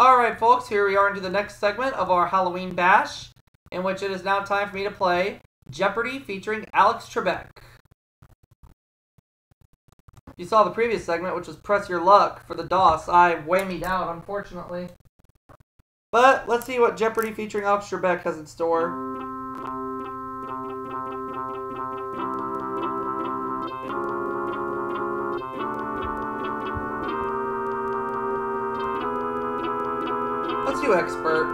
Alright folks, here we are into the next segment of our Halloween bash, in which it is now time for me to play Jeopardy featuring Alex Trebek. You saw the previous segment, which was Press Your Luck for the DOS. I whammied out, unfortunately. But let's see what Jeopardy featuring Alex Trebek has in store. Let's do expert.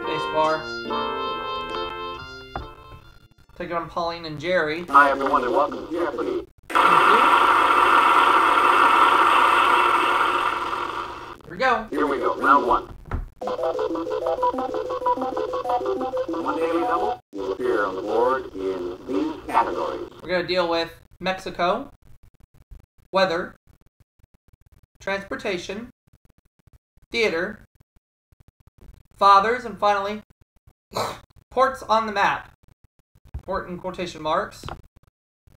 Spacebar. Take it on Pauline and Jerry. Hi everyone and welcome to Jeopardy. Here we go. Here we go. Round one. One daily double will appear on the board in these categories. We're going to deal with Mexico, weather, transportation, theater, fathers, and finally, ports on the map. Port in quotation marks.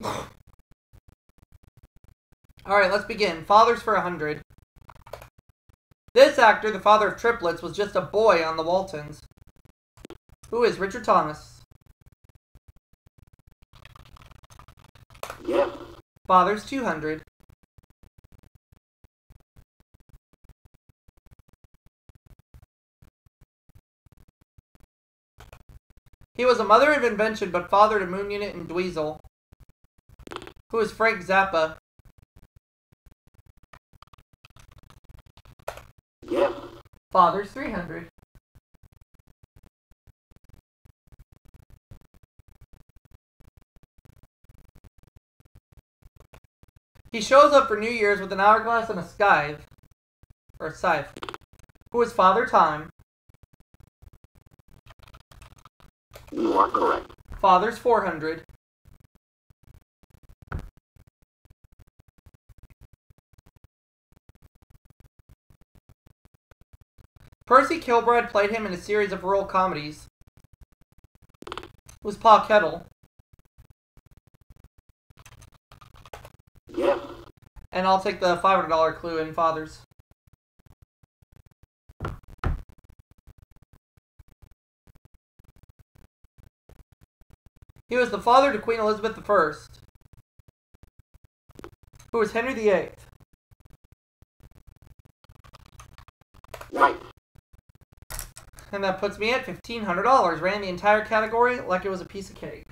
Alright, let's begin. Fathers for 100. This actor, the father of triplets, was just a boy on the Waltons. Who is Richard Thomas? Yes. Fathers 200. He was a mother of invention, but father to Moon Unit and Dweezil. Who is Frank Zappa? Yes. Fathers 300. He shows up for New Year's with an hourglass and a scythe. Or a scythe. Who is Father Time? You are correct. Fathers 400. Percy Kilbride played him in a series of rural comedies. Who's Pa Kettle? Yes. And I'll take the $500 clue in Fathers. He was the father to Queen Elizabeth I. Who was Henry VIII? Right. And that puts me at $1,500. Ran the entire category like it was a piece of cake.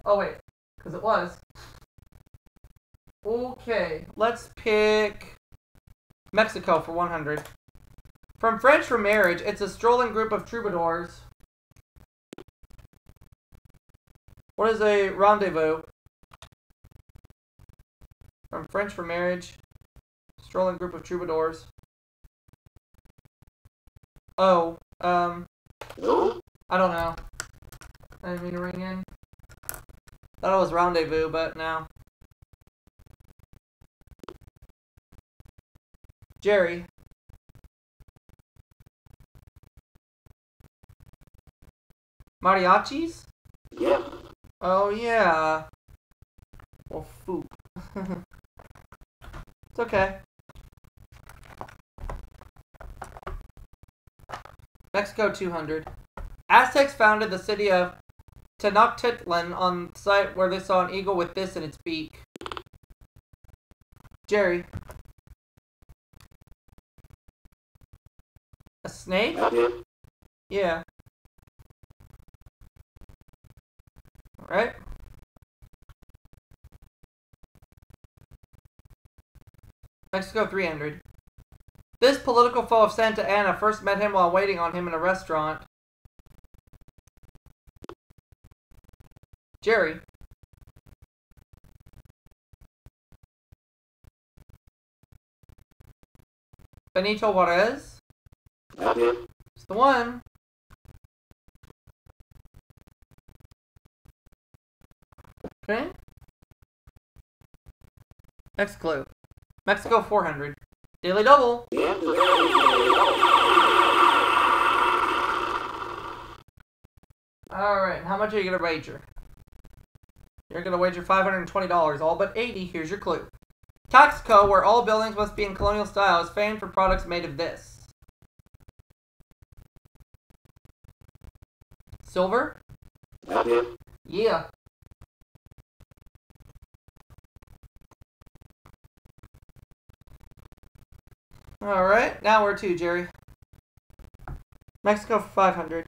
Oh wait, because it was. Okay, let's pick Mexico for 100. From French for Marriage, it's a strolling group of troubadours. What is a rendezvous? From French for Marriage, strolling group of troubadours. Oh, No. I don't know. I didn't mean to ring in. Thought it was rendezvous, but no. Jerry. Mariachis? Yes. Oh, yeah. Well, foop. It's okay. Mexico 200. Aztecs founded the city of Tenochtitlan on the site where they saw an eagle with this in its beak. Jerry. A snake? That's it. Yeah. Alright. Mexico 300. This political foe of Santa Anna first met him while waiting on him in a restaurant. Jerry. Benito Juarez. That's it. It's the one. Okay. Next clue. Mexico 400. Daily double. The answer is Alright, how much are you going to wager? You're going to wager $520, all but 80. Here's your clue. Taxco, where all buildings must be in colonial style, is famed for products made of this. Silver? That's it. Yeah. Alright, now where to, Jerry? Mexico for 500.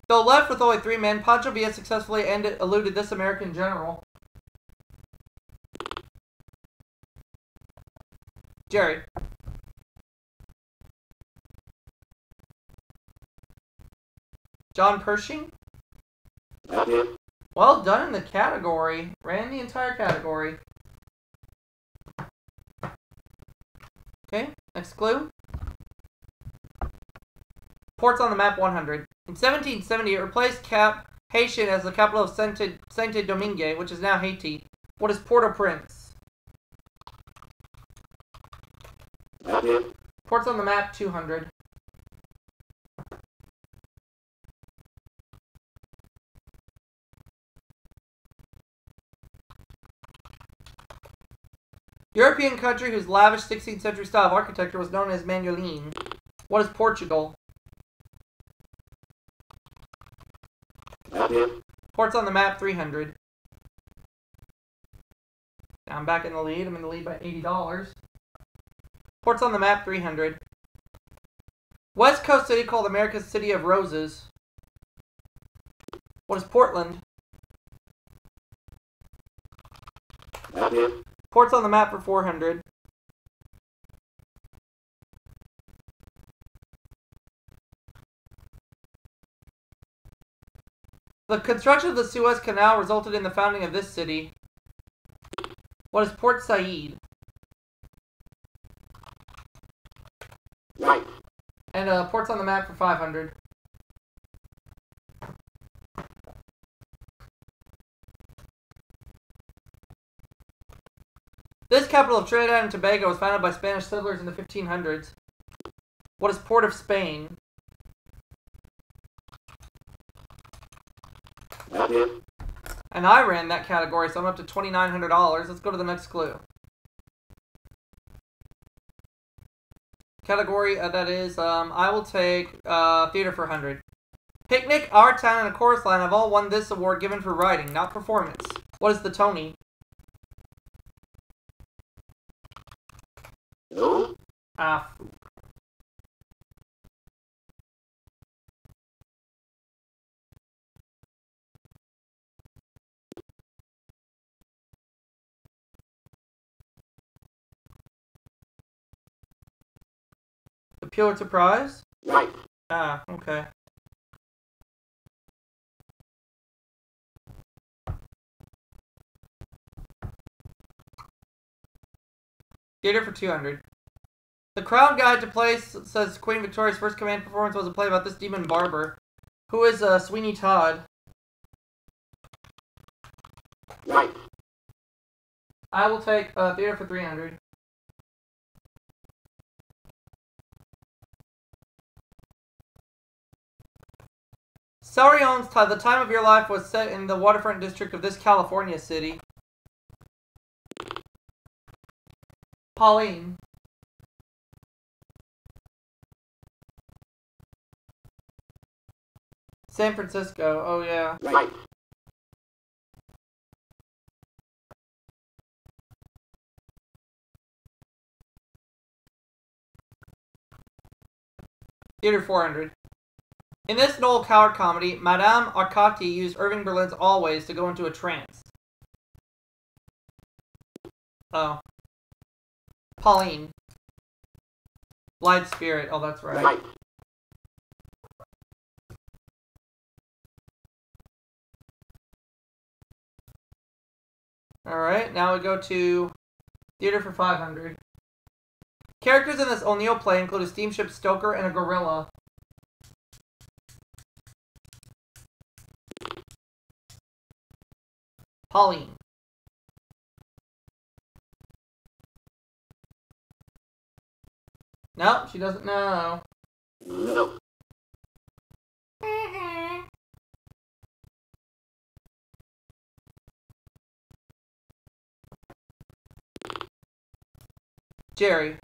Though left with only 3 men, Pancho Villa successfully eluded this American general. Jerry. John Pershing? That's it. Well done in the category. Ran the entire category. Okay, next clue. Ports on the map 100. In 1770, it replaced Cap Haitian as the capital of Saint-Domingue, which is now Haiti. What is Port-au-Prince? That's it. Ports on the map 200. European country whose lavish 16th century style of architecture was known as Mandoline. What is Portugal? That's it. Ports on the map 300. Now I'm back in the lead. I'm in the lead by $80. Ports on the map 300. West Coast city called America's City of Roses. What is Portland? That's it. Ports on the map for 400. The construction of the Suez Canal resulted in the founding of this city. What is Port Said? Right. And ports on the map for 500. This capital of Trinidad and Tobago was founded by Spanish settlers in the 1500s. What is Port of Spain? That's it. And I ran that category, so I'm up to $2,900. Let's go to the next clue. Category, that is, I will take theater for 100. Picnic, Our Town, and A Chorus Line have all won this award given for writing, not performance. What is the Tony? No. Ah. The Pulitzer Prize? Right. Ah, okay. Theater for 200. The Crown Guide to Plays says Queen Victoria's first command performance was a play about this demon barber. Who is Sweeney Todd? Right. I will take theater for 300. Sarion's The Time of Your Life was set in the waterfront district of this California city. Pauline. San Francisco. Oh, yeah. Right. Theater 400. In this Noel Coward comedy, Madame Arcati used Irving Berlin's Always to go into a trance. Oh. Pauline. Lied Spirit. Oh, that's right. Right. Alright, now we go to theater for 500. Characters in this O'Neill play include a steamship stoker and a gorilla. Pauline. No, she doesn't know. No. Jerry.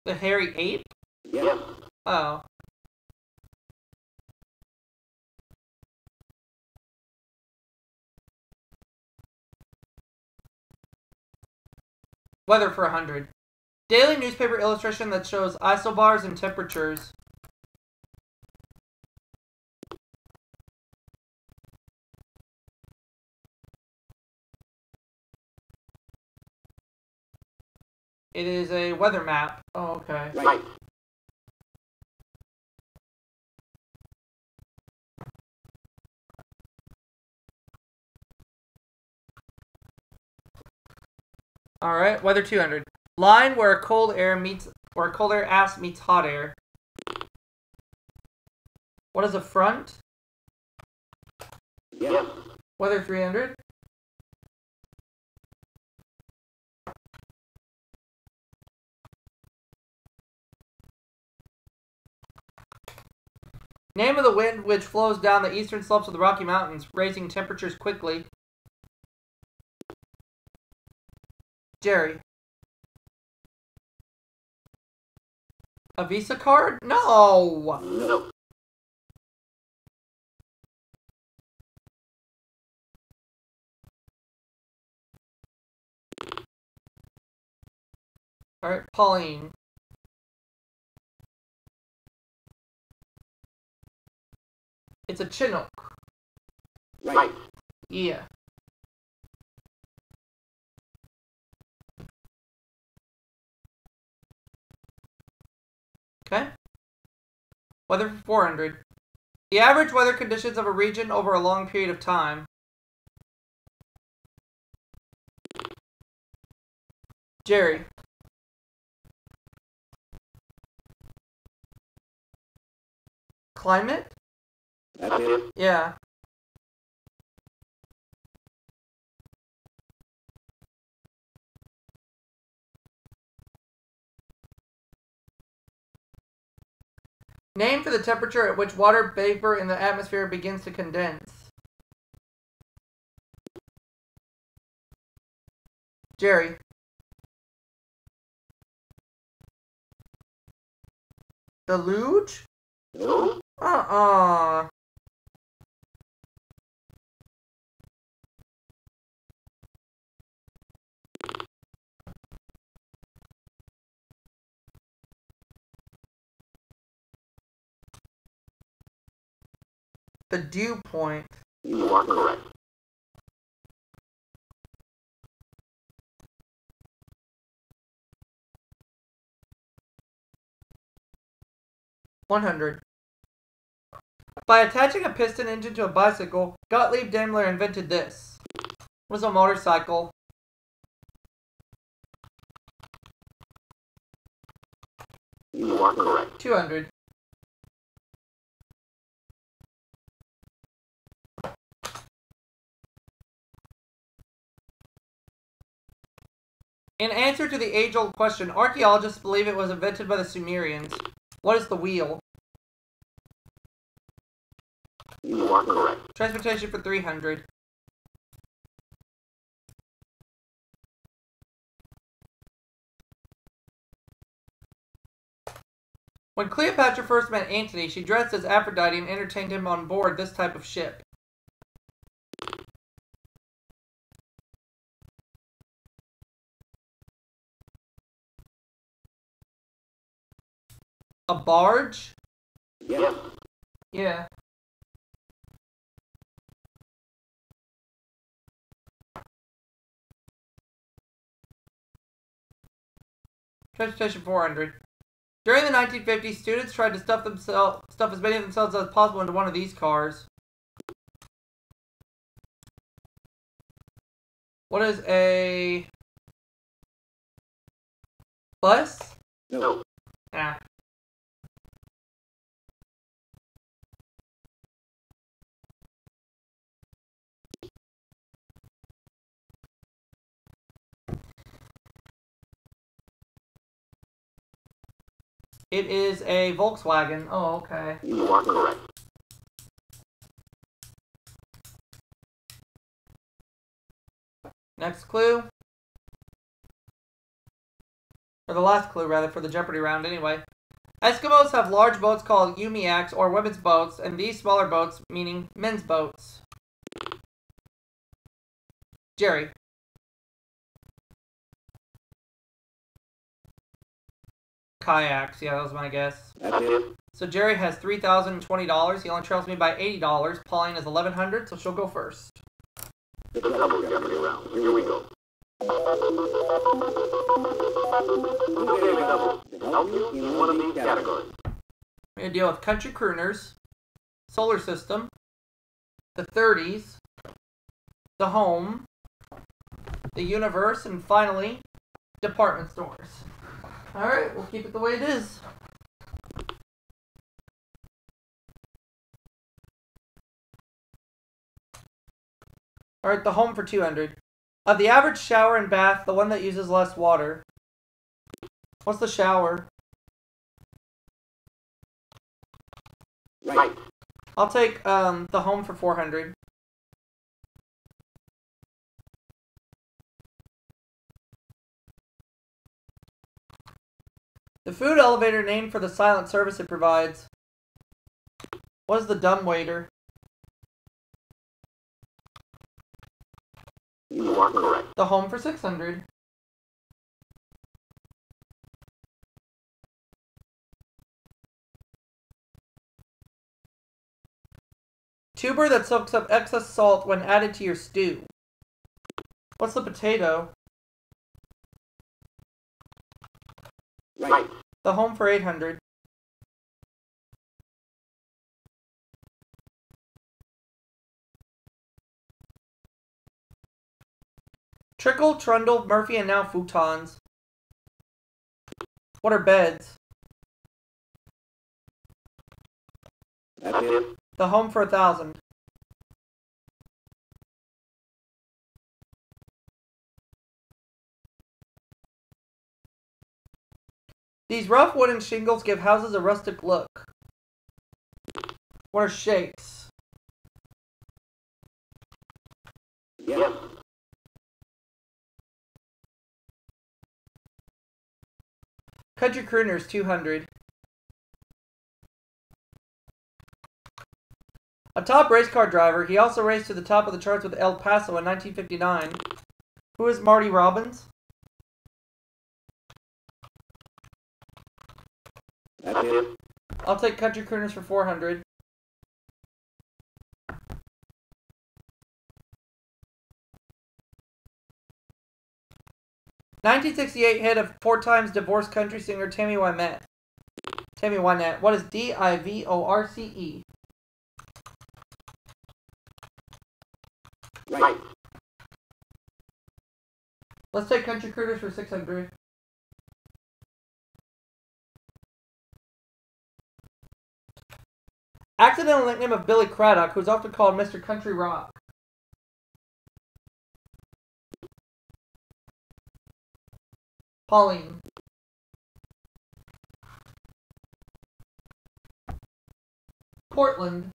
The hairy ape? Yes. Oh. Weather for 100. Daily newspaper illustration that shows isobars and temperatures. It is a weather map. Oh, okay. Right. Alright, weather 200. Line where cold air ass meets hot air. What is a front? Yes. Weather 300. Name of the wind which flows down the eastern slopes of the Rocky Mountains, raising temperatures quickly. Jerry. A Visa card? No! No. Alright, Pauline. It's a Chinook. Right. Yeah. Okay. Weather for 400. The average weather conditions of a region over a long period of time. Jerry. Climate? That's it. Yeah. Name for the temperature at which water vapor in the atmosphere begins to condense. Jerry. Deluge? No. The dew point. You are correct. $100. By attaching a piston engine to a bicycle, Gottlieb Daimler invented this. What is a motorcycle? You are correct. 200. In answer to the age-old question, archaeologists believe it was invented by the Sumerians. What is the wheel? You are correct. Transportation for 300. When Cleopatra first met Antony, she dressed as Aphrodite and entertained him on board this type of ship. A barge? Yes. Yeah. Transportation 400. During the 1950s, students tried to stuff as many of themselves as possible into one of these cars. What is a bus? No. Ah. It is a Volkswagen. Oh, okay. You are correct. Next clue. Or the last clue, rather, for the Jeopardy round anyway. Eskimos have large boats called umiaks, or women's boats, and these smaller boats, meaning men's boats. Jerry. Kayaks, yeah, that was my guess. That's it. So Jerry has $3,020. He only trails me by $80. Pauline has $1,100, so she'll go first. The double Jeopardy round. Here we go. Two daily doubles to help you in one of these categories. We're going to deal with country crooners, solar system, the 30s, the home, the universe, and finally, department stores. Alright, we'll keep it the way it is. Alright, the home for 200. Of the average shower and bath, the one that uses less water. What's the shower? Right. I'll take the home for 400. The food elevator named for the silent service it provides. What is the dumbwaiter? You are correct. The home for 600. Tuber that soaks up excess salt when added to your stew. What's the potato? Right. The home for 800. Trickle, trundle, Murphy, and now futons. What are beds? That's it. The home for 1,000. These rough wooden shingles give houses a rustic look. What are shakes? Yes. Country crooners, 200. A top race car driver, he also raced to the top of the charts with El Paso in 1959. Who is Marty Robbins? That's it. I'll take country crooners for 400. '68 hit of 4 times divorced country singer Tammy Wynette. Tammy Wynette. What is Divorce? Right. Let's take country crooners for 600. Accidental nickname of Billy Craddock, who's often called Mr. Country Rock. Pauline. Portland.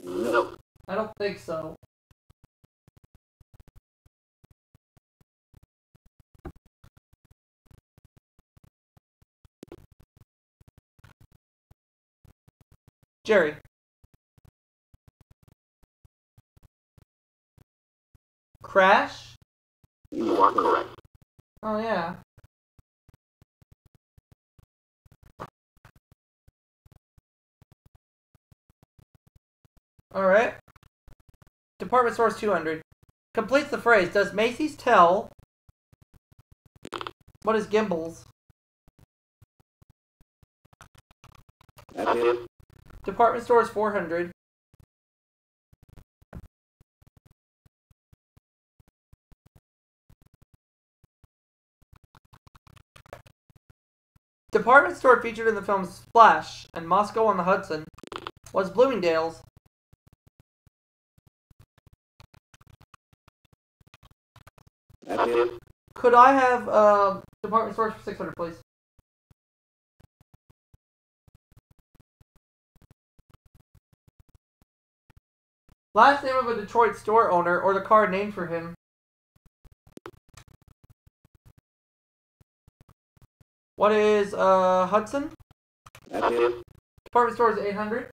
No. I don't think so. Jerry. Crash? You are correct. Oh, yeah. Alright. Department stores 200. Completes the phrase. Does Macy's tell? What is Gimbals? That's it. Department stores 400. Department store featured in the films Splash and Moscow on the Hudson was Bloomingdale's. That's it. Could I have department stores for 600, please? Last name of a Detroit store owner or the car named for him. What is Hudson? That's it. Department store is 800.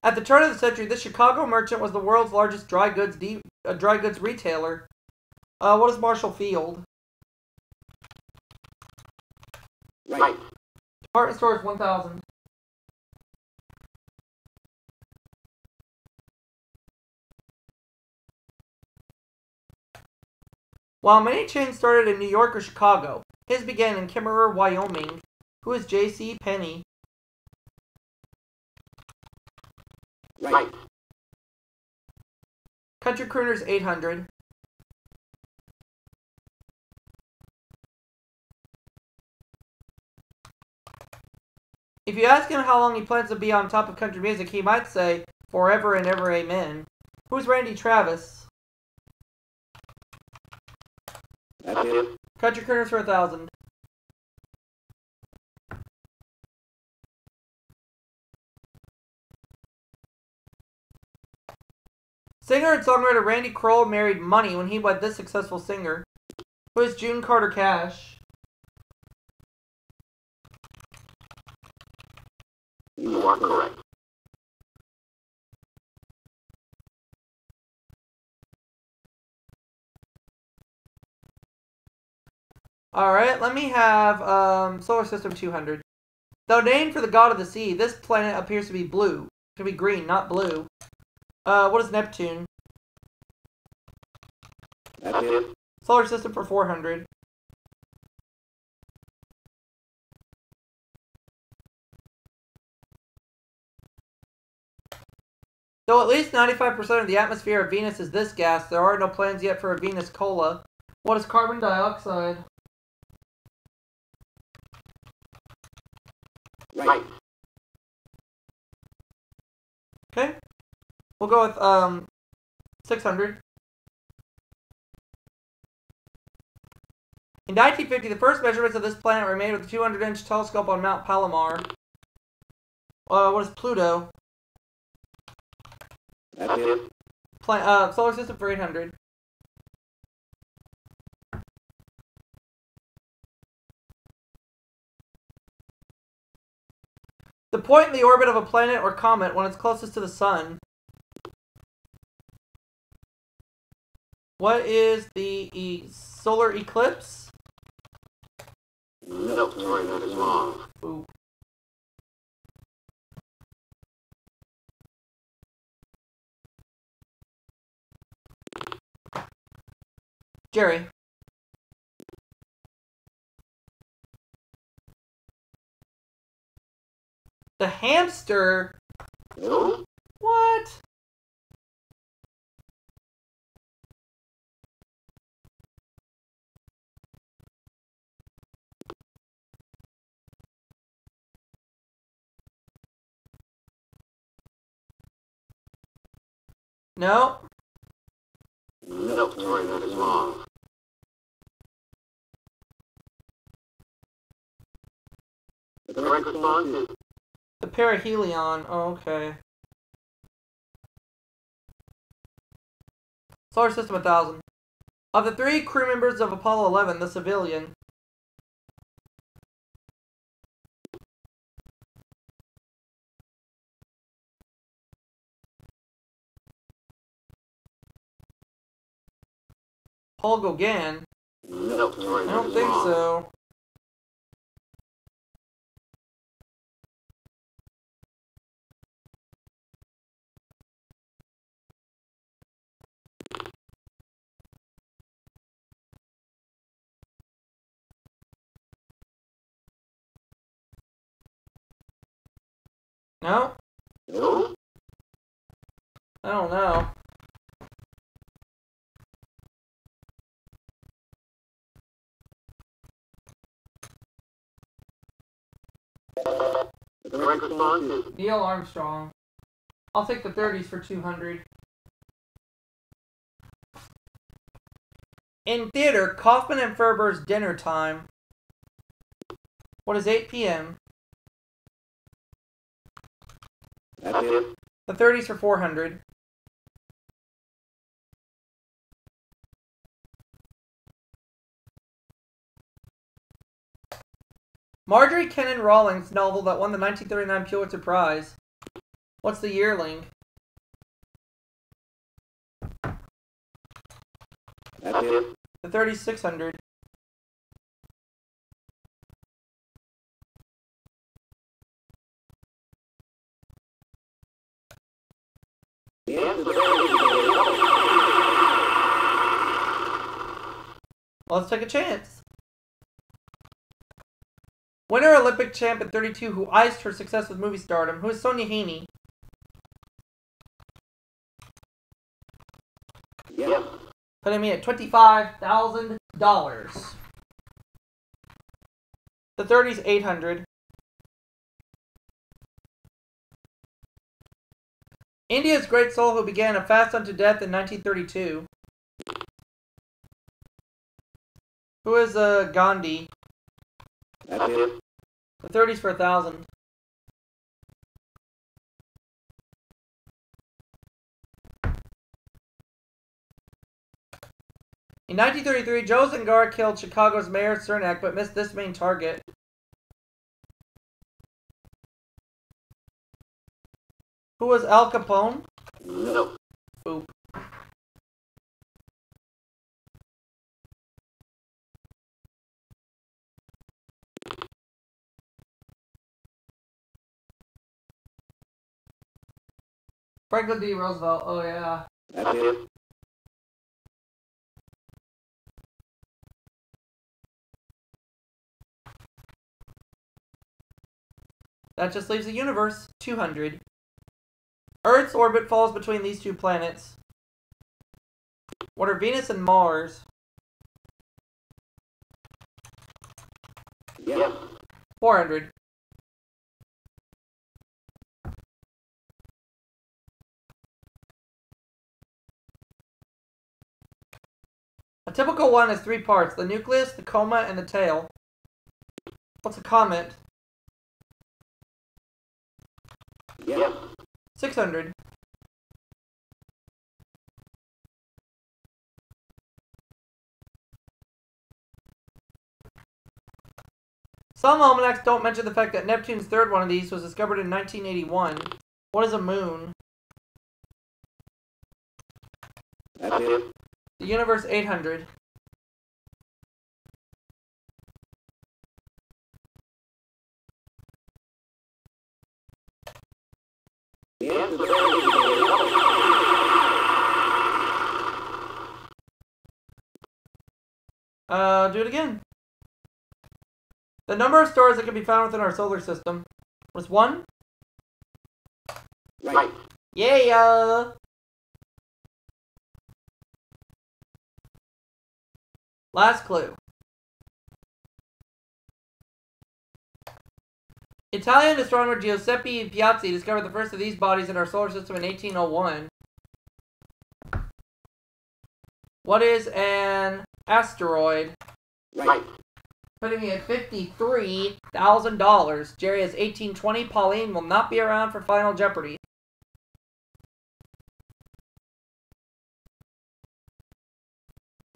At the turn of the century, this Chicago merchant was the world's largest dry goods retailer. What is Marshall Field? Right. Department store is 1,000. While many chains started in New York or Chicago, his began in Kimmerer, Wyoming. Who is J.C. Penney? Right. Country Crooners 800. If you ask him how long he plans to be on top of country music, he might say, forever and ever amen. Who's Randy Travis? That's it. Country Crooners for 1,000. Singer and songwriter Randy Kroll married money when he wed this successful singer. Who is June Carter Cash? You are correct. Alright, let me have Solar System 200. Though named for the god of the sea, this planet appears to be blue. To be green, not blue. What is Neptune? That's it. Solar System for 400. Though at least 95% of the atmosphere of Venus is this gas, there are no plans yet for a Venus cola. What is carbon dioxide? Right. Okay. We'll go with 600. In 1950, the first measurements of this planet were made with a 200-inch telescope on Mount Palomar. What is Pluto? That's it. Solar System for 800. The point in the orbit of a planet or comet when it's closest to the sun. What is the solar eclipse? No, sorry, that is wrong. Ooh. Jerry. The hamster? No. What? No. No, sorry, that is wrong. The correct response is The perihelion. Oh, okay. Solar System 1,000. Of the 3 crew members of Apollo 11, the civilian. Paul Gauguin? no, sorry, I that don't is think wrong. so. No? No. I don't know. The correct response is Neil Armstrong. I'll take the 30s for 200. In theater, Kaufman and Ferber's Dinner Time. What is 8 p.m.? that's it. The 30s for 400. Marjorie Kennan Rawlings' novel that won the 1939 Pulitzer Prize. What's the yearling? That's it. The 3600. The answer to Well, let's take a chance. Winner Olympic champ at 32 who iced her success with movie stardom. Who is Sonia Haney? Yes. Putting me at $25,000. The 30s, 800. India's great soul who began a fast unto death in 1932. Who is Gandhi? That's it. The 30s for 1,000. In 1933, Joe Zingara killed Chicago's Mayor Cernak, but missed this main target. Who was Al Capone? No. Boop. Franklin D. Roosevelt. Oh, yeah. That's it. That just leaves the universe. 200. Earth's orbit falls between these two planets. What are Venus and Mars? Yes. 400. A typical one has 3 parts: the nucleus, the coma, and the tail. What's a comet? Yes. 600. Some almanacs don't mention the fact that Neptune's third one of these was discovered in 1981. What is a moon? That's it. The universe, 800. The answer to Do it again. The number of stars that can be found within our solar system was 1? right. Yeah! Last clue. Italian astronomer Giuseppe Piazzi discovered the first of these bodies in our solar system in 1801. What is an asteroid? Right. Putting me at $53,000. Jerry has 1820. Pauline will not be around for Final Jeopardy.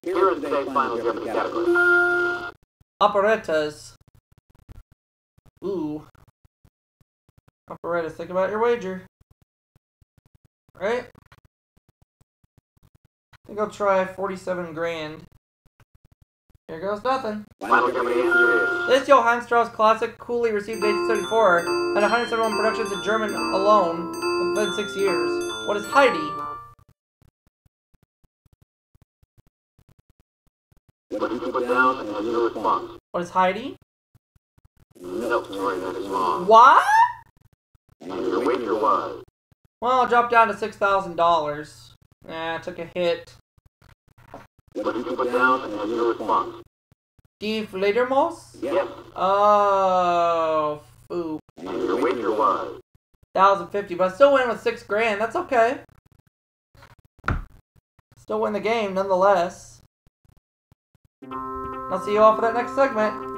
Here is today's final Jeopardy category. Operettas. Ooh. Operettas. Think about your wager. Right? I think I'll try 47 grand. Here goes nothing. Final Jeopardy answer is This Johann Strauss classic, coolly received in 1874, had 171 productions in German alone within 6 years. What is Heidi? what you put down and your response. What is Heidi? No, sorry, that is wrong. What? And your wager was Well, I'll drop down to $6,000. Nah, I took a hit. what you put down and your response. Die Fledermaus? Yes. Oh, foop. And your wager was 1,050, but I still win with 6 grand. That's okay. Still win the game, nonetheless. I'll see you all for that next segment.